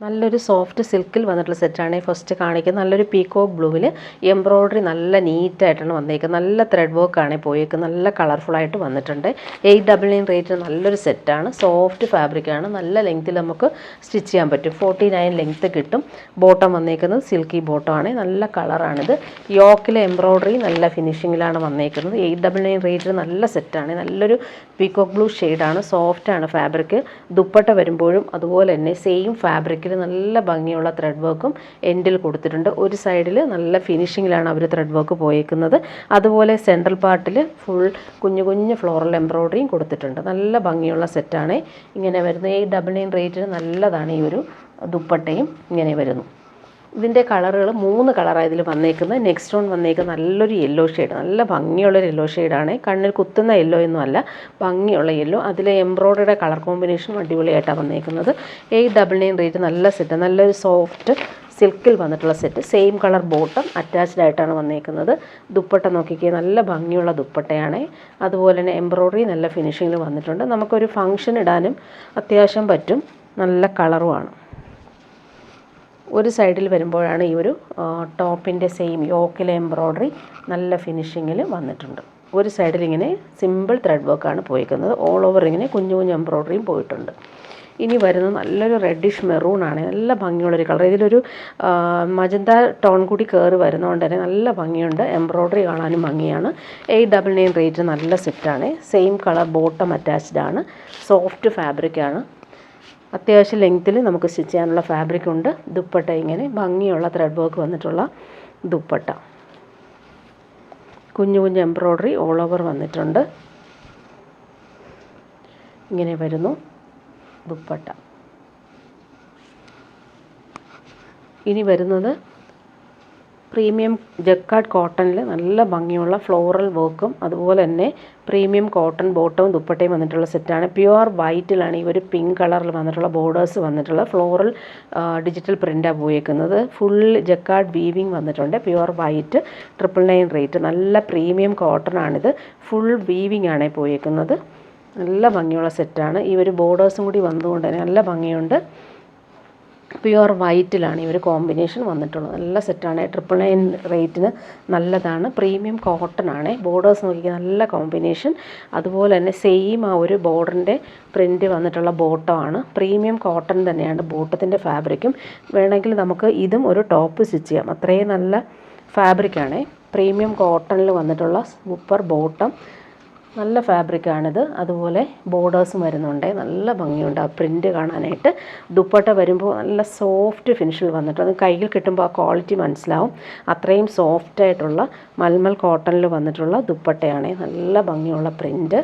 നല്ലൊരു സോഫ്റ്റ് സിൽക്കിൽ വന്നിട്ടുള്ള സെറ്റാണ് ഫസ്റ്റ് കാണിക്കുന്നത്. നല്ലൊരു പീക്കോക്ക് ബ്ലൂവിൽ എംബ്രോയ്ഡറി നല്ല നീറ്റായിട്ടാണ് വന്നേക്കുന്നത്. നല്ല ത്രെഡ് വർക്കാണ് പോയേക്കുന്നത്. നല്ല കളർഫുള്ളായിട്ട് വന്നിട്ടുണ്ട്. 899 റേറ്റിന് നല്ലൊരു സെറ്റാണ്. സോഫ്റ്റ് ഫാബ്രിക്കാണ്. നല്ല ലെങ്ത്തിൽ നമുക്ക് സ്റ്റിച്ച് ചെയ്യാൻ പറ്റും. 49 ലെങ്ത്ത് കിട്ടും. ബോട്ടം വന്നേക്കുന്നത് സിൽക്കി ബോട്ടമാണ്. നല്ല കളറാണിത്. യോക്കിലെ എംബ്രോയ്ഡറി നല്ല ഫിനിഷിങ്ങിലാണ് വന്നേക്കുന്നത്. 899 റേറ്റിന് നല്ല സെറ്റാണ്. നല്ലൊരു പീക്കോക്ക് ബ്ലൂ ഷെയ്ഡാണ്. സോഫ്റ്റാണ് ഫാബ്രിക്. ദുപ്പട്ട വരുമ്പോഴും അതുപോലെ തന്നെ സെയിം ഫാബ്രിക്കിൽ നല്ല ഭംഗിയുള്ള ത്രെഡ് വർക്കും എൻഡിൽ കൊടുത്തിട്ടുണ്ട്. ഒരു സൈഡിൽ നല്ല ഫിനിഷിങ്ങിലാണ് അവർ ത്രെഡ് വർക്ക് പോയേക്കുന്നത്. അതുപോലെ സെൻട്രൽ പാർട്ടിൽ ഫുൾ കുഞ്ഞു കുഞ്ഞു ഫ്ലോറൽ എംബ്രോയ്ഡറിയും കൊടുത്തിട്ടുണ്ട്. നല്ല ഭംഗിയുള്ള സെറ്റാണ് ഇങ്ങനെ വരുന്നത്. 899 റേറ്റിന് നല്ലതാണ് ഈ ഒരു ദുപ്പട്ടയും ഇങ്ങനെ വരുന്നു. ഇതിൻ്റെ കളറുകൾ 3 കളറാണ് ഇതിൽ വന്നേക്കുന്നത്. നെക്സ്റ്റ് വൺ വന്നേക്കുന്നത് നല്ലൊരു യെല്ലോ ഷെയ്ഡ്. നല്ല ഭംഗിയുള്ളൊരു യെല്ലോ ഷെയ്ഡാണ്. കണ്ണിൽ കുത്തുന്ന യെല്ലോ ഒന്നും അല്ല, ഭംഗിയുള്ള യെല്ലോ. അതിലെ എംബ്രോയ്ഡറിയുടെ കളർ കോമ്പിനേഷനും അടിപൊളിയായിട്ടാണ് വന്നേക്കുന്നത്. 899 റേറ്റ് നല്ല സെറ്റ്. നല്ലൊരു സോഫ്റ്റ് സിൽക്കിൽ വന്നിട്ടുള്ള set. Same colour bottom attached ആയിട്ടാണ് വന്നേക്കുന്നത്. ദുപ്പട്ട നോക്കിക്കുക, നല്ല ഭംഗിയുള്ള ദുപ്പട്ടയാണ്. അതുപോലെ തന്നെ എംബ്രോയ്ഡറി നല്ല ഫിനിഷിങ്ങിൽ വന്നിട്ടുണ്ട്. നമുക്കൊരു ഫംഗ്ഷൻ ഇടാനും അത്യാവശ്യം പറ്റും. നല്ല കളറുമാണ്. ഒരു സൈഡിൽ വരുമ്പോഴാണ് ഈ ഒരു ടോപ്പിൻ്റെ സെയിം യോക്കിലെ എംബ്രോയ്ഡറി നല്ല ഫിനിഷിങ്ങിൽ വന്നിട്ടുണ്ട്. ഒരു സൈഡിൽ ഇങ്ങനെ സിമ്പിൾ ത്രെഡ് വർക്കാണ് പോയിരിക്കുന്നത്. ഓൾ ഓവർ ഇങ്ങനെ കുഞ്ഞു കുഞ്ഞു എംബ്രോയ്ഡറിയും പോയിട്ടുണ്ട്. ഇനി വരുന്നത് നല്ലൊരു റെഡിഷ് മെറൂൺ ആണ്. നല്ല ഭംഗിയുള്ളൊരു കളർ. ഇതിലൊരു മജന്ത ടോൺ കൂടി കയറി വരുന്നതുകൊണ്ട് തന്നെ നല്ല ഭംഗിയുണ്ട്. എംബ്രോയ്ഡറി കാണാനും ഭംഗിയാണ്. 899 റേറ്റ് നല്ല സെറ്റാണ്. സെയിം കളർ ബോട്ടം അറ്റാച്ച്ഡ് ആണ്. സോഫ്റ്റ് ഫാബ്രിക്കാണ്. അത്യാവശ്യം ലെങ്ത്തിൽ നമുക്ക് സ്റ്റിച്ച് ചെയ്യാനുള്ള ഫാബ്രിക് ഉണ്ട്. ദുപ്പട്ട ഇങ്ങനെ ഭംഗിയുള്ള ത്രെഡ് വർക്ക് വന്നിട്ടുള്ള ദുപ്പട്ട. കുഞ്ഞു കുഞ്ഞു എംബ്രോയ്ഡറി ഓൾ ഓവർ വന്നിട്ടുണ്ട്. ഇങ്ങനെ വരുന്നു ദുപ്പട്ട. ഇനി വരുന്നത് പ്രീമിയം ജക്കാർഡ് കോട്ടണിൽ നല്ല ഭംഗിയുള്ള ഫ്ലോറൽ വർക്കും അതുപോലെ തന്നെ പ്രീമിയം കോട്ടൺ ബോട്ടവും ദുപ്പട്ടയും വന്നിട്ടുള്ള സെറ്റാണ്. പ്യുവർ വൈറ്റിലാണ് ഈ ഒരു പിങ്ക് കളറിൽ വന്നിട്ടുള്ള ബോർഡേഴ്സ് വന്നിട്ടുള്ള ഫ്ലോറൽ ഡിജിറ്റൽ പ്രിൻ്റാണ് പോയേക്കുന്നത്. ഫുൾ ജക്കാർഡ് വീവിങ് വന്നിട്ടുണ്ട്. Pure white 999 rate. നല്ല പ്രീമിയം കോട്ടൺ ആണിത്. ഫുൾ വീവിങ് ആണ് പോയേക്കുന്നത്. നല്ല ഭംഗിയുള്ള സെറ്റാണ്. ഈ ഒരു ബോർഡേഴ്സും കൂടി വന്നതുകൊണ്ട് തന്നെ നല്ല ഭംഗിയുണ്ട്. പ്യുവർ വൈറ്റിലാണ് ഈ ഒരു കോമ്പിനേഷൻ വന്നിട്ടുള്ളത്. നല്ല സെറ്റാണ്. 999 റേറ്റിന് നല്ലതാണ്. പ്രീമിയം കോട്ടൺ ആണ്. ബോർഡേഴ്സ് നോക്കിയാൽ നല്ല കോമ്പിനേഷൻ. അതുപോലെ തന്നെ സെയിം ആ ഒരു ബോർഡറിൻ്റെ പ്രിൻ്റ് വന്നിട്ടുള്ള ബോട്ടമാണ്. പ്രീമിയം കോട്ടൺ തന്നെയാണ് ബോട്ടത്തിൻ്റെ ഫാബ്രിക്കും. വേണമെങ്കിൽ നമുക്ക് ഇതും ഒരു ടോപ്പ് സ്റ്റിച്ച് ചെയ്യാം. അത്രയും നല്ല ഫാബ്രിക്കാണ്. പ്രീമിയം കോട്ടണിൽ വന്നിട്ടുള്ള സൂപ്പർ ബോട്ടം. നല്ല ഫാബ്രിക്കാണിത്. അതുപോലെ ബോർഡേഴ്സും വരുന്നുണ്ട്. നല്ല ഭംഗിയുണ്ട് ആ പ്രിൻ്റ് കാണാനായിട്ട്. ദുപ്പട്ട വരുമ്പോൾ നല്ല സോഫ്റ്റ് ഫിനിഷിൽ വന്നിട്ട് അത് കയ്യിൽ കിട്ടുമ്പോൾ ആ ക്വാളിറ്റി മനസ്സിലാവും. അത്രയും സോഫ്റ്റായിട്ടുള്ള മൽമൽ കോട്ടണിൽ വന്നിട്ടുള്ള ദുപ്പട്ടയാണ്. നല്ല ഭംഗിയുള്ള പ്രിൻ്റ്.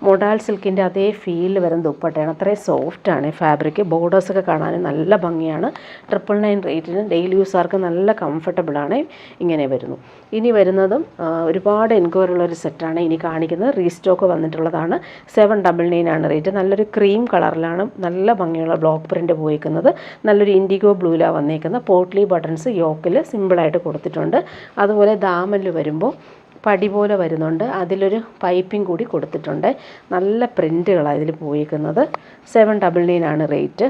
മൊഡാൾ സിൽക്കിൻ്റെ അതേ ഫീലിൽ വരുന്ന ദുപ്പട്ടയാണ്. അത്രയും സോഫ്റ്റാണ് ഫാബ്രിക്. ബോർഡേഴ്സൊക്കെ കാണാൻ നല്ല ഭംഗിയാണ്. 999 റേറ്റിന് ഡെയിലി യൂസാർക്ക് നല്ല കംഫർട്ടബിളാണ്. ഇങ്ങനെ വരുന്നു. ഇനി വരുന്നതും ഒരുപാട് എൻക്വയറി ഉള്ളൊരു സെറ്റാണ് ഇനി കാണിക്കുന്നത്. റീസ്റ്റോക്ക് വന്നിട്ടുള്ളതാണ്. 799 ആണ് റേറ്റ്. നല്ലൊരു ക്രീം കളറിലാണ് നല്ല ഭംഗിയുള്ള ബ്ലോക്ക് പ്രിൻ്റ് പോയിരിക്കുന്നത്. നല്ലൊരു ഇൻഡിഗോ ബ്ലൂവിലാണ് വന്നേക്കുന്നത്. പോട്ട്ലി ബട്ടൺസ് യോക്കിൽ സിമ്പിളായിട്ട് കൊടുത്തിട്ടുണ്ട്. അതുപോലെ ദാമനിൽ വരുമ്പോൾ പടി പോലെ വരുന്നുണ്ട്. അതിലൊരു പൈപ്പിംഗ് കൂടി കൊടുത്തിട്ടുണ്ട്. നല്ല പ്രിൻ്റുകളാണ് ഇതിൽ പോയിരിക്കുന്നത്. 799 ആണ് റേറ്റ്.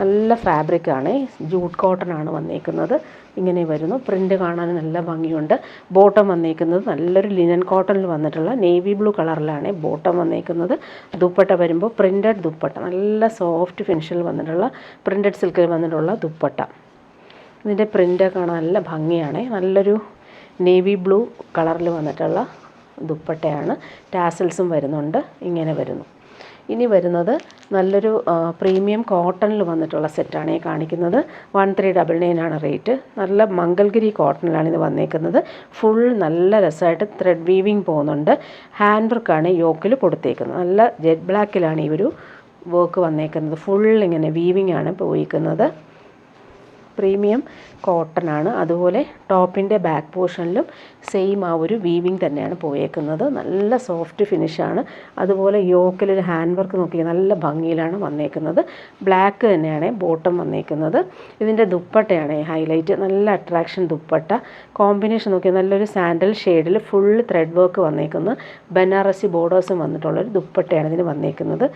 നല്ല ഫാബ്രിക്കാണ്. ജൂട്ട് കോട്ടൺ ആണ് വന്നേക്കുന്നത്. ഇങ്ങനെ വരുന്നു. പ്രിൻ്റ് കാണാൻ നല്ല ഭംഗിയുണ്ട്. ബോട്ടം വന്നേക്കുന്നത് നല്ലൊരു ലിനൻ കോട്ടണിൽ വന്നിട്ടുള്ള നേവി ബ്ലൂ കളറിലാണ് ബോട്ടം വന്നേക്കുന്നത്. ദുപ്പട്ട വരുമ്പോൾ പ്രിൻ്റഡ് ദുപ്പട്ട. നല്ല സോഫ്റ്റ് ഫിനിഷിൽ വന്നിട്ടുള്ള പ്രിൻ്റഡ് സിൽക്കിൽ വന്നിട്ടുള്ള ദുപ്പട്ട. ഇതിൻ്റെ പ്രിൻ്റ് കാണാൻ നല്ല ഭംഗിയാണ്. നല്ലൊരു നേവി ബ്ലൂ കളറിൽ വന്നിട്ടുള്ള ദുപ്പട്ടയാണ്. ടാസൽസും വരുന്നുണ്ട്. ഇങ്ങനെ വരുന്നു. ഇനി വരുന്നത് നല്ലൊരു പ്രീമിയം കോട്ടണിൽ വന്നിട്ടുള്ള സെറ്റാണ് ഈ കാണിക്കുന്നത്. 1399 ആണ് റേറ്റ്. നല്ല മംഗൽഗിരി കോട്ടണിലാണ് ഇത് വന്നേക്കുന്നത്. ഫുൾ നല്ല രസമായിട്ട് ത്രെഡ് വീവിങ് പോകുന്നുണ്ട്. ഹാൻഡ് വർക്കാണ് യോക്കിൽ കൊടുത്തേക്കുന്നത്. നല്ല ജെറ്റ് ബ്ലാക്കിലാണ് ഈ ഒരു വർക്ക് വന്നേക്കുന്നത്. ഫുൾ ഇങ്ങനെ വീവിങ് ആണ് പോയിരിക്കുന്നത്. പ്രീമിയം കോട്ടൺ ആണ്. അതുപോലെ ടോപ്പിൻ്റെ ബാക്ക് പോർഷനിലും സെയിം ആ ഒരു വീവിങ് തന്നെയാണ് പോയേക്കുന്നത്. നല്ല സോഫ്റ്റ് ഫിനിഷാണ്. അതുപോലെ യോക്കിലൊരു ഹാൻഡ് വർക്ക് നോക്കി നല്ല ഭംഗിയിലാണ് വന്നേക്കുന്നത്. ബ്ലാക്ക് തന്നെയാണ് ബോട്ടം വന്നേക്കുന്നത്. ഇതിൻ്റെ ദുപ്പട്ടയാണ് ഹൈലൈറ്റ്. നല്ല അട്രാക്ഷൻ ദുപ്പട്ട കോമ്പിനേഷൻ നോക്കി നല്ലൊരു സാൻഡൽ ഷെയ്ഡിൽ ഫുൾ ത്രെഡ് വർക്ക് വന്നേക്കുന്ന ബനാറസി ബോർഡേഴ്സും വന്നിട്ടുള്ളൊരു ദുപ്പട്ടയാണ് ഇതിന് വന്നേക്കുന്നത്.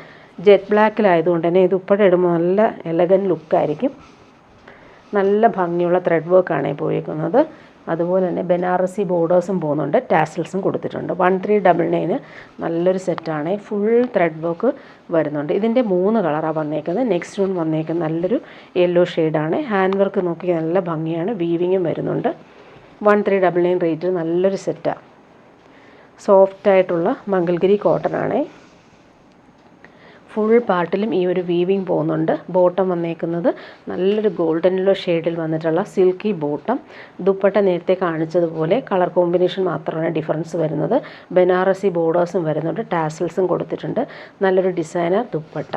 ജെറ്റ് ബ്ലാക്കിലായതുകൊണ്ട് തന്നെ ഈ ദുപ്പട്ട ഇടുമ്പോൾ നല്ല എലഗൻറ്റ് ലുക്കായിരിക്കും. നല്ല ഭംഗിയുള്ള ത്രെഡ് വർക്കാണ് പോയേക്കുന്നത്. അതുപോലെ തന്നെ ബനാറസി ബോർഡേഴ്സും പോകുന്നുണ്ട്, ടാസൽസും കൊടുത്തിട്ടുണ്ട്. 1399 നല്ലൊരു സെറ്റാണ്. ഫുൾ ത്രെഡ് വർക്ക് വരുന്നുണ്ട്. ഇതിൻ്റെ 3 കളറാണ് വന്നേക്കുന്നത്. നെക്സ്റ്റ് വൺ വന്നേക്കുന്നത് നല്ലൊരു യെല്ലോ ഷെയ്ഡാണ്. ഹാൻഡ് വർക്ക് നോക്കി നല്ല ഭംഗിയാണ്. വീവിങ്ങും വരുന്നുണ്ട്. 1399 റേറ്റ് നല്ലൊരു സെറ്റാണ്. സോഫ്റ്റായിട്ടുള്ള മംഗൾഗിരി കോട്ടൺ ആണ്. ഫുൾ പാർട്ടിലും ഈ ഒരു വീവിങ് പോകുന്നുണ്ട്. ബോട്ടം വന്നേക്കുന്നത് നല്ലൊരു ഗോൾഡൻ യെല്ലോ ഷെയ്ഡിൽ വന്നിട്ടുള്ള സിൽക്കി ബോട്ടം. ദുപ്പട്ട നേരത്തെ കാണിച്ചതുപോലെ കളർ കോമ്പിനേഷൻ മാത്രമാണ് ഡിഫറൻസ് വരുന്നത്. ബനാറസി ബോർഡേഴ്സും വരുന്നുണ്ട്, ടാസൽസും കൊടുത്തിട്ടുണ്ട്. നല്ലൊരു ഡിസൈനർ ദുപ്പട്ട.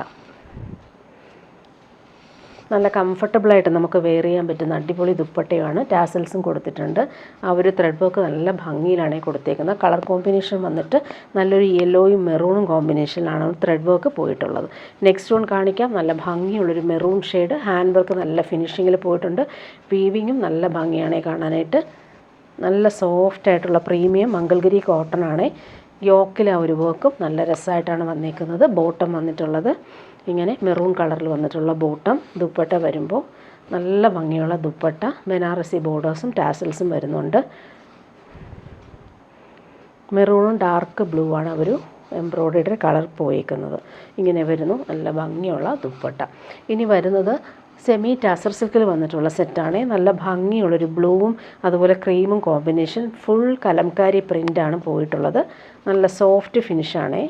നല്ല കംഫർട്ടബിളായിട്ട് നമുക്ക് വെയർ ചെയ്യാൻ പറ്റുന്ന അടിപൊളി ദുപ്പട്ടയാണ്. ടാസൽസും കൊടുത്തിട്ടുണ്ട്. ആ ഒരു ത്രെഡ് വർക്ക് നല്ല ഭംഗിയിലാണ് കൊടുത്തേക്കുന്നത്. കളർ കോമ്പിനേഷൻ വന്നിട്ട് നല്ലൊരു യെല്ലോയും മെറൂണും കോമ്പിനേഷനിലാണ് ത്രെഡ് വർക്ക് പോയിട്ടുള്ളത്. നെക്സ്റ്റ് വൺ കാണിക്കാം. നല്ല ഭംഗിയുള്ളൊരു മെറൂൺ ഷെയ്ഡ്. ഹാൻഡ് വർക്ക് നല്ല ഫിനിഷിങ്ങിൽ പോയിട്ടുണ്ട്. വീവിങ്ങും നല്ല ഭംഗിയാണ് കാണാനായിട്ട്. നല്ല സോഫ്റ്റായിട്ടുള്ള പ്രീമിയം മംഗൾഗിരി കോട്ടൺ ആണ്. യോക്കിൽ ആ ഒരു വർക്കും നല്ല രസമായിട്ടാണ് വന്നേക്കുന്നത്. ബോട്ടം വന്നിട്ടുള്ളത് ഇങ്ങനെ മെറൂൺ കളറിൽ വന്നിട്ടുള്ള ബോട്ടം. ദുപ്പട്ട വരുമ്പോൾ നല്ല ഭംഗിയുള്ള ദുപ്പട്ട. ബനാറസി ബോർഡേഴ്സും ടാസൽസും വരുന്നുണ്ട്. മെറൂണും ഡാർക്ക് ബ്ലൂ ആണ് ഒരു എംബ്രോയ്ഡറി കളർ പോയേക്കുന്നത്. ഇങ്ങനെ വരുന്നു നല്ല ഭംഗിയുള്ള ദുപ്പട്ട. ഇനി വരുന്നത് സെമി ടാസർ സിൽക്കിൽ വന്നിട്ടുള്ള സെറ്റാണ്. നല്ല ഭംഗിയുള്ളൊരു ബ്ലൂവും അതുപോലെ ക്രീമും കോമ്പിനേഷൻ. ഫുൾ കലംകാരി പ്രിൻ്റാണ് പോയിട്ടുള്ളത്. നല്ല സോഫ്റ്റ് ഫിനിഷാണ്.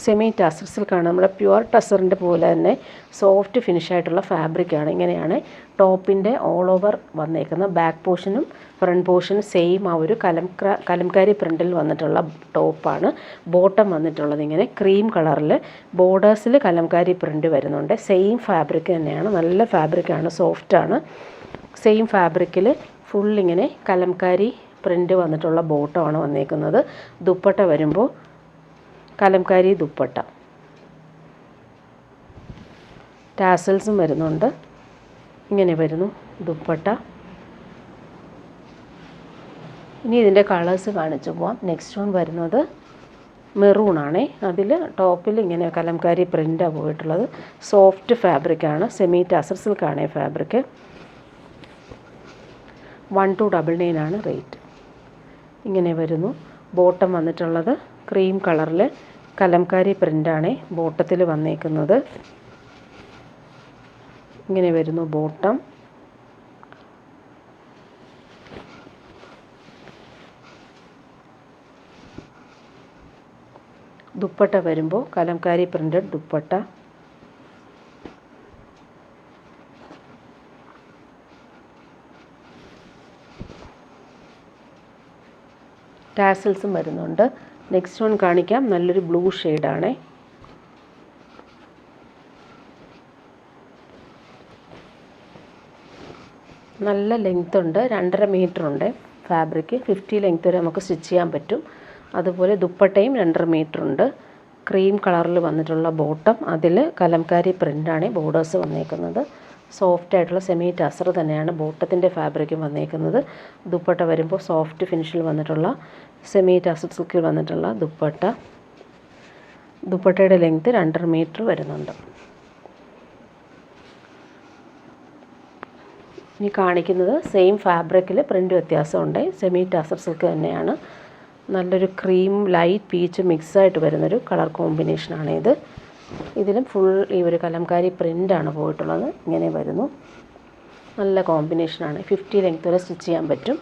Semi tussar സിൽക്കാണ്. നമ്മുടെ പ്യുവർ ടസറിൻ്റെ പോലെ തന്നെ സോഫ്റ്റ് ഫിനിഷായിട്ടുള്ള ഫാബ്രിക്കാണ്. ഇങ്ങനെയാണ് ടോപ്പിൻ്റെ ഓൾ ഓവർ വന്നേക്കുന്ന. ബാക്ക് പോർഷനും ഫ്രണ്ട് പോർഷനും സെയിം ആ ഒരു കലംകാരി പ്രിൻറ്റിൽ വന്നിട്ടുള്ള ടോപ്പാണ്. ബോട്ടം വന്നിട്ടുള്ളത് ഇങ്ങനെ ക്രീം കളറിൽ ബോർഡേഴ്സിൽ കലംകാരി പ്രിൻറ്റ് വരുന്നുണ്ട്. സെയിം ഫാബ്രിക് തന്നെയാണ്. നല്ല ഫാബ്രിക്കാണ്, സോഫ്റ്റാണ്. സെയിം ഫാബ്രിക്കിൽ ഫുൾ ഇങ്ങനെ കലംകാരി പ്രിൻറ്റ് വന്നിട്ടുള്ള ബോട്ടമാണ് വന്നേക്കുന്നത്. ദുപ്പട്ട വരുമ്പോൾ കലംകാരി ദുപ്പട്ട. ടാസൽസും വരുന്നുണ്ട്. ഇങ്ങനെ വരുന്നു ദുപ്പട്ട. ഇനി ഇതിൻ്റെ കളേഴ്സ് കാണിച്ചു പോവാം. നെക്സ്റ്റ് വൺ വരുന്നത് മെറൂണാണേ. അതിൽ ടോപ്പിൽ ഇങ്ങനെ കലംകാരി പ്രിൻ്റാണ് പോയിട്ടുള്ളത്. സോഫ്റ്റ് ഫാബ്രിക്കാണ്. സെമി ടാസർ സിൽക്കാണ് ഫാബ്രിക്. 1299 ആണ് റേറ്റ്. ഇങ്ങനെ വരുന്നു. ബോട്ടം വന്നിട്ടുള്ളത് ക്രീം കളറിൽ കലംകാരി പ്രിൻ്റാണ് ബോട്ടത്തിൽ വന്നേക്കുന്നത്. ഇങ്ങനെ വരുന്നു ബോട്ടം. ദുപ്പട്ട വരുമ്പോൾ കലംകാരി പ്രിൻ്റഡ് ദുപ്പട്ട. ടാസൽസും വരുന്നുണ്ട്. നെക്സ്റ്റ് വൺ കാണിക്കാം. നല്ലൊരു ബ്ലൂ ഷെയ്ഡാണ്. നല്ല ലെങ്ത് ഉണ്ട്. 2.5 മീറ്റർ ഉണ്ട് ഫാബ്രിക്. 50 ലെങ്ത് വരെ നമുക്ക് സ്റ്റിച്ച് ചെയ്യാൻ പറ്റും. അതുപോലെ ദുപ്പട്ടയും 2.5 മീറ്റർ ഉണ്ട്. ക്രീം കളറിൽ വന്നിട്ടുള്ള ബോട്ടം. അതിൽ കലംകാരി പ്രിൻ്റാണ് ബോർഡേഴ്സ് വന്നേക്കുന്നത്. സോഫ്റ്റായിട്ടുള്ള സെമി ടസർ തന്നെയാണ് ബോട്ടത്തിൻ്റെ ഫാബ്രിക്കും വന്നേക്കുന്നത്. ദുപ്പട്ട വരുമ്പോൾ സോഫ്റ്റ് ഫിനിഷിൽ വന്നിട്ടുള്ള സെമി ടസർ സിൽക്കിൽ വന്നിട്ടുള്ള ദുപ്പട്ട. ദുപ്പട്ടയുടെ ലെങ്ത് 2.5 മീറ്റർ വരുന്നുണ്ട്. ഇനി കാണിക്കുന്നത് സെയിം ഫാബ്രിക്കിൽ പ്രിൻ്റ് വ്യത്യാസമുണ്ട്. സെമി ടസർ സിൽക്ക് തന്നെയാണ്. നല്ലൊരു ക്രീം ലൈറ്റ് പീച്ച് മിക്സായിട്ട് വരുന്നൊരു കളർ കോമ്പിനേഷനാണ് ഇത്. ഇതിലും ഫുൾ ഈ ഒരു കലംകാരി പ്രിൻ്റാണ് പോയിട്ടുള്ളത്. ഇങ്ങനെ വരുന്നു. നല്ല കോമ്പിനേഷനാണ്. 50 ലെങ്ത് വരെ സ്റ്റിച്ച് ചെയ്യാൻ പറ്റും.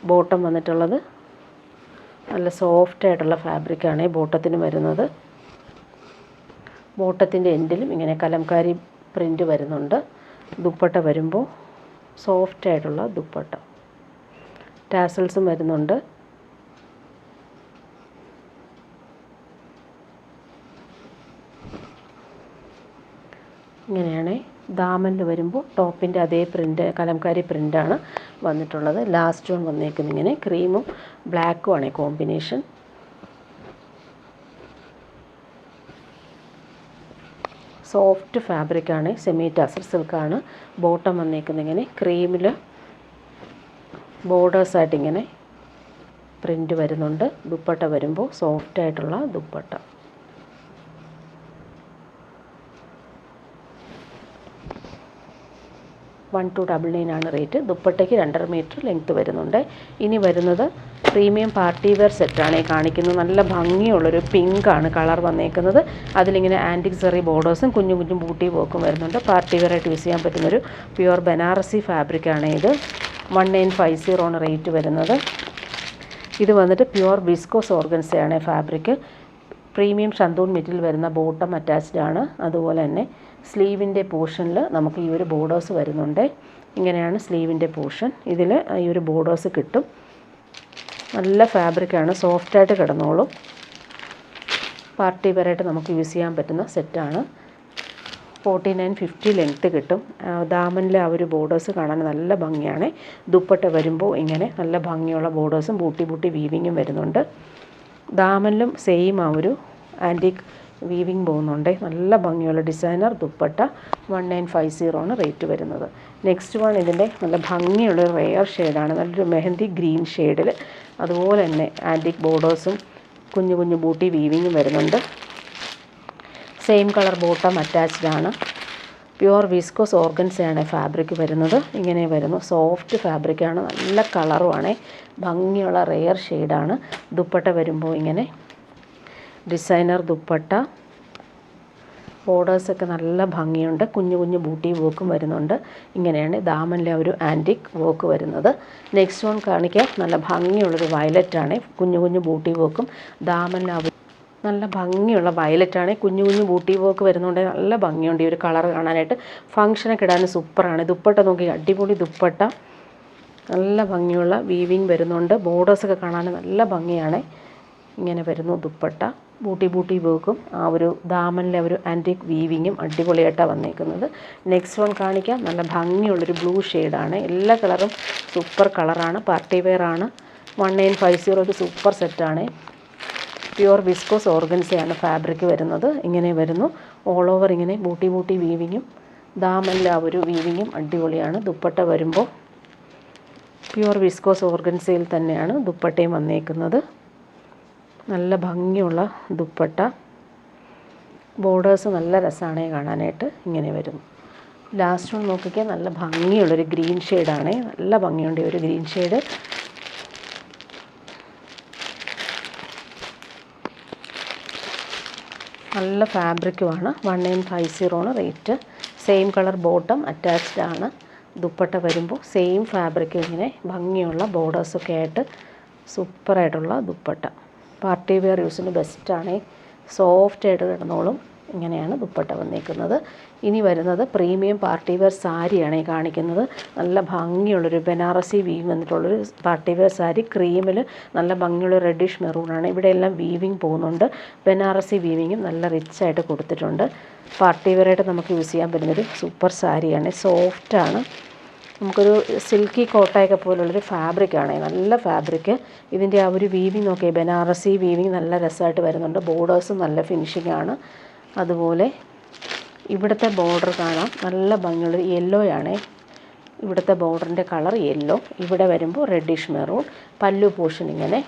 ബോട്ടം വന്നിട്ടുള്ളത് നല്ല സോഫ്റ്റായിട്ടുള്ള ഫാബ്രിക്കാണ് ബോട്ടത്തിന് വരുന്നത്. ബോട്ടത്തിൻ്റെ എൻഡിലും ഇങ്ങനെ കലംകാരി പ്രിൻ്റ് വരുന്നുണ്ട്. ദുപ്പട്ട വരുമ്പോൾ സോഫ്റ്റായിട്ടുള്ള ദുപ്പട്ട. ടാസൽസും വരുന്നുണ്ട്. ഇങ്ങനെയാണ് ദാമനിൽ വരുമ്പോൾ ടോപ്പിൻ്റെ അതേ പ്രിൻ്റ് കലംകാരി പ്രിൻ്റാണ് വന്നിട്ടുള്ളത്. ലാസ്റ്റ് വൺ വന്നേക്കുന്നത് ഇങ്ങനെ ക്രീമും ബ്ലാക്കും ആണ് കോമ്പിനേഷൻ. സോഫ്റ്റ് ഫാബ്രിക്കാണ്, സെമി ടസർ സിൽക്കാണ്. ബോട്ടം വന്നേക്കുന്നത് ഇങ്ങനെ ക്രീമിൽ ബോർഡേഴ്സായിട്ട് ഇങ്ങനെ പ്രിൻ്റ് വരുന്നുണ്ട്. ദുപ്പട്ട വരുമ്പോൾ സോഫ്റ്റായിട്ടുള്ള ദുപ്പട്ട. $1299 ആണ് റേറ്റ്. ദുപ്പട്ടയ്ക്ക് 2.5 മീറ്റർ ലെങ്ത്ത് വരുന്നുണ്ട്. ഇനി വരുന്നത് പ്രീമിയം പാർട്ടി വെയർ സെറ്റാണ് കാണിക്കുന്നത്. നല്ല ഭംഗിയുള്ളൊരു പിങ്കാണ് കളർ വന്നേക്കുന്നത്. അതിലിങ്ങനെ ആൻറ്റിക് സെറി ബോർഡേഴ്സും കുഞ്ഞു കുഞ്ഞു ബൂട്ടി വർക്കും വരുന്നുണ്ട്. പാർട്ടി വെയറായിട്ട് യൂസ് ചെയ്യാൻ പറ്റുന്നൊരു പ്യുവർ ബനാറസി ഫാബ്രിക്കാണ് ഇത്. 1950 ആണ് റേറ്റ് വരുന്നത്. ഇത് വന്നിട്ട് പ്യുവർ വിസ്കോസ് ഓർഗൻസയാണ് ഫാബ്രിക്. പ്രീമിയം ഷന്തൂൺ മെറ്റീരിയൽ വരുന്ന ബോട്ടം അറ്റാച്ച്ഡ് ആണ്. അതുപോലെ തന്നെ സ്ലീവിൻ്റെ പോർഷനിൽ നമുക്ക് ഈ ഒരു ബോർഡേഴ്സ് വരുന്നുണ്ട്. ഇങ്ങനെയാണ് സ്ലീവിൻ്റെ പോർഷൻ. ഇതിൽ ഈ ഒരു ബോർഡേഴ്സ് കിട്ടും. നല്ല ഫാബ്രിക്കാണ്, സോഫ്റ്റായിട്ട് കിടന്നോളും. പാർട്ടി വെയറായിട്ട് നമുക്ക് യൂസ് ചെയ്യാൻ പറ്റുന്ന സെറ്റാണ്. 49-50 ലെങ്ത്ത് കിട്ടും. ദാമനിലെ ആ ഒരു ബോർഡേഴ്സ് കാണാൻ നല്ല ഭംഗിയാണ്. ദുപ്പട്ട വരുമ്പോൾ ഇങ്ങനെ നല്ല ഭംഗിയുള്ള ബോർഡേഴ്സും ബൂട്ടി ബൂട്ടി വീവിങ്ങും വരുന്നുണ്ട്. ദാമനിലും സെയിം ആ ഒരു ആൻറ്റിക് വീവിങ് പോകുന്നുണ്ട്. നല്ല ഭംഗിയുള്ള ഡിസൈനർ ദുപ്പട്ട. 1950 ആണ് റേറ്റ് വരുന്നത്. നെക്സ്റ്റ് വൺ ഇതിൻ്റെ നല്ല ഭംഗിയുള്ള റെയർ ഷെയ്ഡാണ്. നല്ലൊരു മെഹന്തി ഗ്രീൻ ഷെയ്ഡിൽ അതുപോലെ തന്നെ ആൻറ്റിക് ബോർഡേഴ്സും കുഞ്ഞു കുഞ്ഞു ബൂട്ടി വീവിങ്ങും വരുന്നുണ്ട്. സെയിം കളർ ബോട്ടം അറ്റാച്ച്ഡ് ആണ്. പ്യുവർ വിസ്കോസ് ഓർഗൻസയാണ് ഫാബ്രിക് വരുന്നത്. ഇങ്ങനെ വരുന്നു. സോഫ്റ്റ് ഫാബ്രിക്കാണ്, നല്ല കളറുമാണ്, ഭംഗിയുള്ള റെയർ ഷെയ്ഡാണ്. ദുപ്പട്ട വരുമ്പോൾ ഇങ്ങനെ ഡിസൈനർ ദുപ്പട്ട. ബോർഡേഴ്സൊക്കെ നല്ല ഭംഗിയുണ്ട്. കുഞ്ഞു കുഞ്ഞു ബൂട്ടി വർക്കും വരുന്നുണ്ട്. ഇങ്ങനെയാണ് ദാമനിലെ ഒരു ആൻറ്റിക് വർക്ക് വരുന്നത്. നെക്സ്റ്റ് വൺ കാണിക്കാം. നല്ല ഭംഗിയുള്ളൊരു വയലറ്റാണ്. കുഞ്ഞു കുഞ്ഞു ബൂട്ടി വർക്കും ദാമനിലെ നല്ല ഭംഗിയുള്ള വയലറ്റാണ്. കുഞ്ഞു കുഞ്ഞു ബൂട്ടി വർക്ക് വരുന്നുണ്ട്. നല്ല ഭംഗിയുണ്ട് ഈ ഒരു കളർ കാണാനായിട്ട്. ഫങ്ഷനൊക്കെ ഇടാൻ സൂപ്പറാണ്. ദുപ്പട്ട നോക്കി, അടിപൊളി ദുപ്പട്ട. നല്ല ഭംഗിയുള്ള വീവിങ് വരുന്നുണ്ട്. ബോർഡേഴ്സൊക്കെ കാണാൻ നല്ല ഭംഗിയാണ്. ഇങ്ങനെ വരുന്നു ദുപ്പട്ട. ബൂട്ടി ബൂട്ടി വർക്കും ആ ഒരു ദാമനിലെ ഒരു ആൻറ്റിക് വീവിങ്ങും അടിപൊളിയായിട്ടാണ് വന്നേക്കുന്നത്. നെക്സ്റ്റ് വൺ കാണിക്കാം. നല്ല ഭംഗിയുള്ളൊരു ബ്ലൂ ഷെയ്ഡാണ്. എല്ലാ കളറും സൂപ്പർ കളറാണ്. പാർട്ടി വെയർ ആണ്. 1950 ഒരു സൂപ്പർ സെറ്റാണ്. പ്യുവർ വിസ്കോസ് ഓർഗൻസയാണ് ഫാബ്രിക് വരുന്നത്. ഇങ്ങനെ വരുന്നു. ഓൾ ഓവർ ഇങ്ങനെ ബൂട്ടി ബൂട്ടി വീവിങ്ങും ദാമനിലെ ആ ഒരു വീവിങ്ങും അടിപൊളിയാണ്. ദുപ്പട്ട വരുമ്പോൾ പ്യുവർ വിസ്കോസ് ഓർഗൻസയിൽ തന്നെയാണ് ദുപ്പട്ടയും വന്നേക്കുന്നത്. നല്ല ഭംഗിയുള്ള ദുപ്പട്ട. ബോർഡേഴ്സ് നല്ല രസമാണ് കാണാനായിട്ട്. ഇങ്ങനെ വരുന്നു. ലാസ്റ്റ് വൺ നോക്കിക്കാൻ നല്ല ഭംഗിയുള്ളൊരു ഗ്രീൻ ഷെയ്ഡാണ്. നല്ല ഭംഗിയുണ്ട് ഒരു ഗ്രീൻ ഷെയ്ഡ്. നല്ല ഫാബ്രിക്കുമാണ്. 1950 ആണ് rate. Same colour bottom attached ആണ്. ദുപ്പട്ട വരുമ്പോൾ സെയിം ഫാബ്രിക് ഇങ്ങനെ ഭംഗിയുള്ള ബോർഡേഴ്സൊക്കെ ആയിട്ട് സൂപ്പറായിട്ടുള്ള ദുപ്പട്ട. പാർട്ടി വെയർ യൂസിന് ബെസ്റ്റാണ്. സോഫ്റ്റായിട്ട് കിടന്നോളും. ഇങ്ങനെയാണ് ദുപ്പട്ട വന്നേക്കുന്നത്. ഇനി വരുന്നത് പ്രീമിയം പാർട്ടി വെയർ സാരിയാണ് കാണിക്കുന്നത്. നല്ല ഭംഗിയുള്ളൊരു ബനാറസി വീവ് വന്നിട്ടുള്ളൊരു പാർട്ടി വെയർ സാരി. ക്രീമിൽ നല്ല ഭംഗിയുള്ള റെഡിഷ് മെറൂണാണ്. ഇവിടെ എല്ലാം വീവിങ് പോകുന്നുണ്ട്. ബനാറസി വീവിങ്ങും നല്ല റിച്ചായിട്ട് കൊടുത്തിട്ടുണ്ട്. പാർട്ടി വെയറായിട്ട് നമുക്ക് യൂസ് ചെയ്യാൻ പറ്റുന്നൊരു സൂപ്പർ സാരിയാണ്. സോഫ്റ്റാണ്. നമുക്കൊരു സിൽക്കി കോട്ടയൊക്കെ പോലുള്ളൊരു ഫാബ്രിക്കാണ്. നല്ല ഫാബ്രിക്ക്. ഇതിൻ്റെ ആ ഒരു വീവിങ് നോക്കിയാൽ ബനാറസി വീവിങ് നല്ല രസമായിട്ട് വരുന്നുണ്ട്. ബോർഡേഴ്സും നല്ല ഫിനിഷിംഗ് ആണ്. അതുപോലെ ഇവിടുത്തെ ബോർഡർ കാണാം. നല്ല ഭംഗിയുള്ള യെല്ലോയാണ്. ഇവിടുത്തെ ബോർഡറിൻ്റെ കളർ യെല്ലോ. ഇവിടെ വരുമ്പോൾ റെഡിഷ് മെറൂൺ. പല്ലു പോർഷൻ ഇങ്ങനെ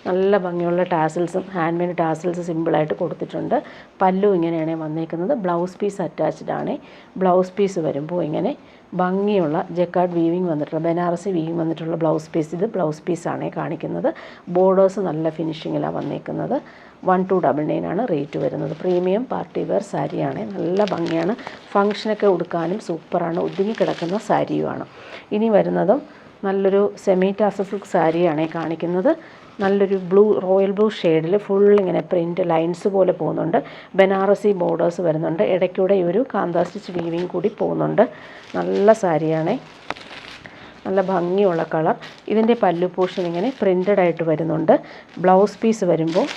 നല്ല ഭംഗിയുള്ള ടാസിൽസും ഹാൻഡ് മെയ്ഡ് ടാസിൽസ് സിമ്പിളായിട്ട് കൊടുത്തിട്ടുണ്ട്. പല്ലു ഇങ്ങനെയാണ് വന്നേക്കുന്നത്. ബ്ലൗസ് പീസ് അറ്റാച്ച്ഡ് ആണ്. ബ്ലൗസ് പീസ് വരുമ്പോൾ ഇങ്ങനെ ഭംഗിയുള്ള ജക്കാർഡ് വീവിങ് വന്നിട്ടുള്ള ബനാറസി വീവിങ് വന്നിട്ടുള്ള ബ്ലൗസ് പീസ്. ഇത് ബ്ലൗസ് പീസാണ് കാണിക്കുന്നത്. ബോർഡേഴ്സ് നല്ല ഫിനിഷിങ്ങിലാണ് വന്നേക്കുന്നത്. 1299 ആണ് റേറ്റ് വരുന്നത്. പ്രീമിയം പാർട്ടി വെയർ സാരിയാണ്. നല്ല ഭംഗിയാണ്. ഫങ്ഷനൊക്കെ ഉടുക്കാനും സൂപ്പറാണ്. ഒതുങ്ങിക്കിടക്കുന്ന സാരിയുമാണ്. ഇനി വരുന്നതും നല്ലൊരു സെമി ടാസർ സിൽക്ക് സാരിയാണ് കാണിക്കുന്നത്. നല്ലൊരു റോയൽ ബ്ലൂ ഷെയ്ഡിൽ ഫുൾ ഇങ്ങനെ പ്രിൻറ്റ് ലൈൻസ് പോലെ പോകുന്നുണ്ട്. ബനാറസി ബോർഡേഴ്സ് വരുന്നുണ്ട്. ഇടയ്ക്കൂടെ ഒരു കാന്താ സ്റ്റിച്ച് വീവിങ് കൂടി പോകുന്നുണ്ട്. നല്ല സാരിയാണ്. നല്ല ഭംഗിയുള്ള കളർ. ഇതിൻ്റെ പല്ലു പോർഷൻ ഇങ്ങനെ പ്രിൻ്റഡ് ആയിട്ട് വരുന്നുണ്ട്. ബ്ലൗസ് പീസ് വരുമ്പോൾ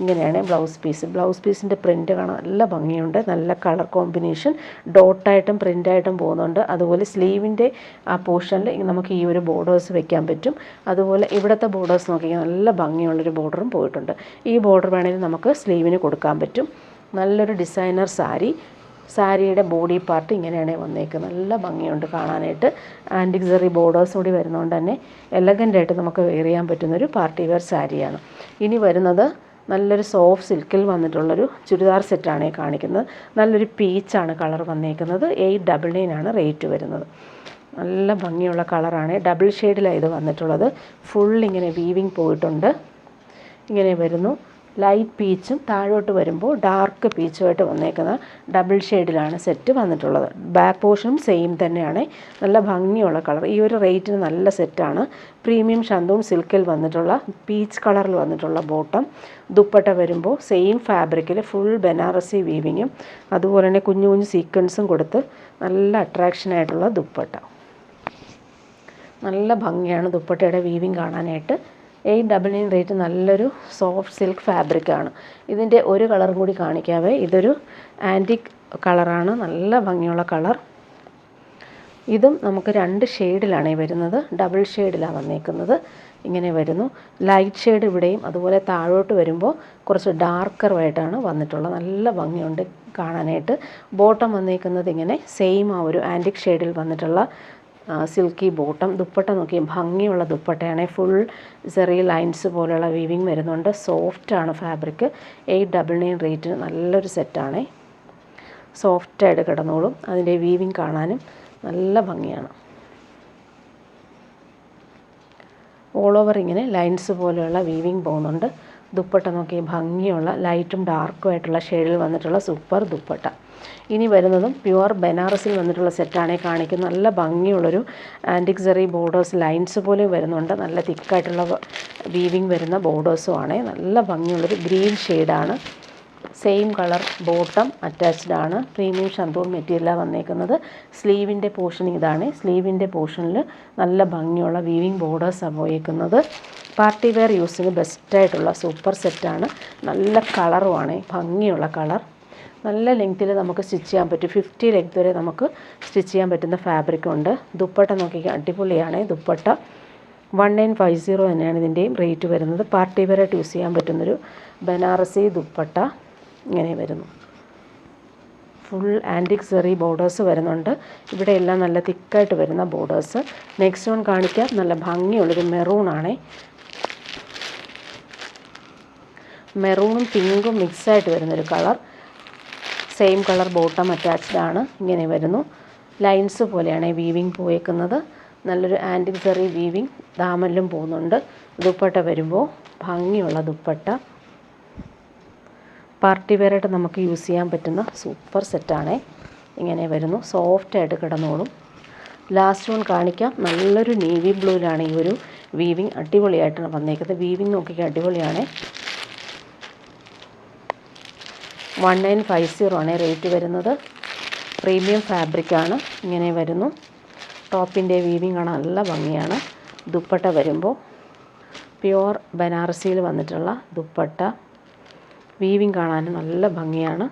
ഇങ്ങനെയാണ് ബ്ലൗസ് പീസിൻ്റെ പ്രിൻ്റ് കാണാൻ നല്ല ഭംഗിയുണ്ട്, നല്ല കളർ കോമ്പിനേഷൻ, ഡോട്ടായിട്ടും പ്രിൻ്റായിട്ടും പോകുന്നുണ്ട്. അതുപോലെ സ്ലീവിൻ്റെ ആ പോർഷനിൽ നമുക്ക് ഈ ഒരു ബോർഡേഴ്സ് വെക്കാൻ പറ്റും. അതുപോലെ ഇവിടുത്തെ ബോർഡേഴ്സ് നോക്കിയാൽ നല്ല ഭംഗിയുള്ളൊരു ബോർഡറും പോയിട്ടുണ്ട്. ഈ ബോർഡർ വേണമെങ്കിൽ നമുക്ക് സ്ലീവിന് കൊടുക്കാൻ പറ്റും. നല്ലൊരു ഡിസൈനർ സാരിയുടെ ബോഡി പാർട്ട് ഇങ്ങനെയാണ് വന്നേക്കുന്നത്. നല്ല ഭംഗിയുണ്ട് കാണാനായിട്ട്. ആൻറ്റിക് സെറി ബോർഡേഴ്സ് കൂടി വരുന്നതുകൊണ്ട് തന്നെ എലഗൻ്റായിട്ട് നമുക്ക് വെയർ ചെയ്യാൻ പറ്റുന്നൊരു പാർട്ടി വെയർ സാരിയാണ്. ഇനി വരുന്നത് നല്ലൊരു സോഫ്റ്റ് സിൽക്കിൽ വന്നിട്ടുള്ളൊരു ചുരിദാർ സെറ്റാണ് കാണിക്കുന്നത്. നല്ലൊരു പീച്ചാണ് കളർ വന്നേക്കുന്നത്. 899 ആണ് റേറ്റ് വരുന്നത്. നല്ല ഭംഗിയുള്ള കളറാണ്. ഡബിൾ ഷെയ്ഡിലാണ് ഇത് വന്നിട്ടുള്ളത്. ഫുൾ ഇങ്ങനെ വീവിങ് പോയിട്ടുണ്ട്. ഇങ്ങനെ വരുന്നു. ലൈറ്റ് പീച്ചും താഴോട്ട് വരുമ്പോൾ ഡാർക്ക് പീച്ചുമായിട്ട് വന്നേക്കുന്ന ഡബിൾ ഷെയ്ഡിലാണ് സെറ്റ് വന്നിട്ടുള്ളത്. ബാക്ക് പോർഷനും സെയിം തന്നെയാണ്. നല്ല ഭംഗിയുള്ള കളർ. ഈ ഒരു റേറ്റിന് നല്ല സെറ്റാണ്. പ്രീമിയം ഷന്തൂൺ സിൽക്കിൽ വന്നിട്ടുള്ള പീച്ച് കളറിൽ വന്നിട്ടുള്ള ബോട്ടം. ദുപ്പട്ട വരുമ്പോൾ സെയിം ഫാബ്രിക്കിൽ ഫുൾ ബനാറസി വീവിങ്ങും അതുപോലെ തന്നെ കുഞ്ഞു കുഞ്ഞു സീക്വൻസും കൊടുത്ത് നല്ല അട്രാക്ഷനായിട്ടുള്ള ദുപ്പട്ട. നല്ല ഭംഗിയാണ് ദുപ്പട്ടയുടെ വീവിങ് കാണാനായിട്ട്. 899 റേറ്റ്. നല്ലൊരു സോഫ്റ്റ് സിൽക്ക് ഫാബ്രിക്കാണ്. ഇതിൻ്റെ ഒരു കളറും കൂടി കാണിക്കാവേ. ഇതൊരു ആൻറ്റിക് കളറാണ്, നല്ല ഭംഗിയുള്ള കളർ. ഇതും നമുക്ക് 2 ഷെയ്ഡിലാണ് വരുന്നത്. ഡബിൾ ഷെയ്ഡിലാണ് വന്നേക്കുന്നത്. ഇങ്ങനെ വരുന്നു. ലൈറ്റ് ഷെയ്ഡ് ഇവിടെയും അതുപോലെ താഴോട്ട് വരുമ്പോൾ കുറച്ച് ഡാർക്കറുമായിട്ടാണ് വന്നിട്ടുള്ളത്. നല്ല ഭംഗിയുണ്ട് കാണാനായിട്ട്. ബോട്ടം വന്നേക്കുന്നത് ഇങ്ങനെ സെയിം ആ ഒരു ആൻറ്റിക് ഷെയ്ഡിൽ വന്നിട്ടുള്ള സിൽക്കി ബോട്ടം. ദുപ്പട്ട നോക്കി ഭംഗിയുള്ള ദുപ്പട്ടയാണ്. ഫുൾ സെറി ലൈൻസ് പോലെയുള്ള വീവിങ് വരുന്നുണ്ട്. സോഫ്റ്റാണ് ഫാബ്രിക്. 899 റേറ്റിന് നല്ലൊരു സെറ്റാണ്. സോഫ്റ്റായിട്ട് കിടന്നോളും. അതിൻ്റെ വീവിങ് കാണാനും നല്ല ഭംഗിയാണ്. ഓൾ ഓവർ ഇങ്ങനെ ലൈൻസ് പോലെയുള്ള വീവിങ് പോകുന്നുണ്ട്. ദുപ്പട്ട നോക്കി ഭംഗിയുള്ള ലൈറ്റും ഡാർക്കും ആയിട്ടുള്ള ഷെയ്ഡിൽ വന്നിട്ടുള്ള സൂപ്പർ ദുപ്പട്ട. ഇനി വരുന്നതും പ്യുവർ ബനാറസിൽ വന്നിട്ടുള്ള സെറ്റാണ് കാണിക്കുന്നത്. നല്ല ഭംഗിയുള്ളൊരു ആൻറ്റിക് സെറി ബോർഡേഴ്സ് ലൈൻസ് പോലെ വരുന്നുണ്ട്. നല്ല തിക്കായിട്ടുള്ള വീവിങ് വരുന്ന ബോർഡേഴ്സുമാണ്. നല്ല ഭംഗിയുള്ളൊരു ഗ്രീൻ ഷെയ്ഡാണ്. സെയിം കളർ ബോട്ടം അറ്റാച്ച്ഡ് ആണ്. പ്രീമിയം ഷന്തൂൺ മെറ്റീരിയലാണ് വന്നേക്കുന്നത്. സ്ലീവിൻ്റെ പോർഷൻ ഇതാണ്. സ്ലീവിൻ്റെ പോർഷനിൽ നല്ല ഭംഗിയുള്ള വീവിങ് ബോർഡേഴ്സാണ് പോയേക്കുന്നത്. പാർട്ടി വെയർ യൂസിന് ബെസ്റ്റായിട്ടുള്ള സൂപ്പർ സെറ്റാണ്. നല്ല കളറുമാണ്, ഭംഗിയുള്ള കളർ. നല്ല ലെങ്ത്തിൽ നമുക്ക് സ്റ്റിച്ച് ചെയ്യാൻ പറ്റും. 50 ലെങ്ത് വരെ നമുക്ക് സ്റ്റിച്ച് ചെയ്യാൻ പറ്റുന്ന ഫാബ്രിക്കുണ്ട്. ദുപ്പട്ട നോക്കിക്കാൻ അടിപൊളിയാണ്. ദുപ്പട്ട 1950 തന്നെയാണ് ഇതിൻ്റെയും റേറ്റ് വരുന്നത്. പാർട്ടി വെയറായിട്ട് യൂസ് ചെയ്യാൻ പറ്റുന്നൊരു ബനാറസി ദുപ്പട്ട ഇങ്ങനെ വരുന്നു. ഫുൾ ആൻറ്റിക് സെറി ബോർഡേഴ്സ് വരുന്നുണ്ട്. ഇവിടെ എല്ലാം നല്ല തിക്കായിട്ട് വരുന്ന ബോർഡേഴ്സ്. നെക്സ്റ്റ് വൺ കാണിക്കാം. നല്ല ഭംഗിയുള്ളൊരു മെറൂണാണ്. മെറൂണും പിങ്കും മിക്സായിട്ട് വരുന്നൊരു colour. Same colour bottom attached ആണ്. ഇങ്ങനെ വരുന്നു. ലൈൻസ് പോലെയാണ് വീവിങ് പോയേക്കുന്നത്. നല്ലൊരു ആൻറ്റിക് സെറി വീവിങ് ദാമനിലും പോകുന്നുണ്ട്. ദുപ്പട്ട വരുമ്പോൾ ഭംഗിയുള്ള ദുപ്പട്ട. പാർട്ടി വെയറായിട്ട് നമുക്ക് യൂസ് ചെയ്യാൻ പറ്റുന്ന സൂപ്പർ സെറ്റാണ്. ഇങ്ങനെ വരുന്നു. സോഫ്റ്റായിട്ട് കിടന്നോളും. ലാസ്റ്റ് വൺ കാണിക്കാം. നല്ലൊരു നേവി ബ്ലൂവിലാണ് ഈ ഒരു വീവിങ് അടിപൊളിയായിട്ടാണ് വന്നേക്കുന്നത്. വീവിങ് നോക്കിക്കാൻ അടിപൊളിയാണ്. 1950 ആണ് റേറ്റ് വരുന്നത്. പ്രീമിയം ഫാബ്രിക്കാണ്. ഇങ്ങനെ വരുന്നു. ടോപ്പിൻ്റെ വീവിങ് കാണാൻ നല്ല ഭംഗിയാണ്. ദുപ്പട്ട വരുമ്പോൾ പ്യുവർ ബനാറസിയിൽ വന്നിട്ടുള്ള ദുപ്പട്ട. വീവിങ് കാണാനും നല്ല ഭംഗിയാണ്.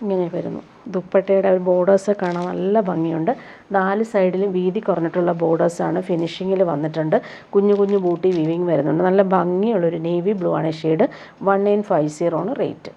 ഇങ്ങനെ വരുന്നു. ദുപ്പട്ടയുടെ ഒരു ബോർഡേഴ്സ് കാണാൻ നല്ല ഭംഗിയുണ്ട്. 4 സൈഡിലും വീതി കുറഞ്ഞിട്ടുള്ള ബോർഡേഴ്സാണ് ഫിനിഷിങ്ങിൽ വന്നിട്ടുണ്ട്. കുഞ്ഞു കുഞ്ഞു ബൂട്ടി വീവിങ് വരുന്നുണ്ട്. നല്ല ഭംഗിയുള്ളൊരു നേവി ബ്ലൂ ആണ് ഷെയ്ഡ്. 1950 ആണ് റേറ്റ്.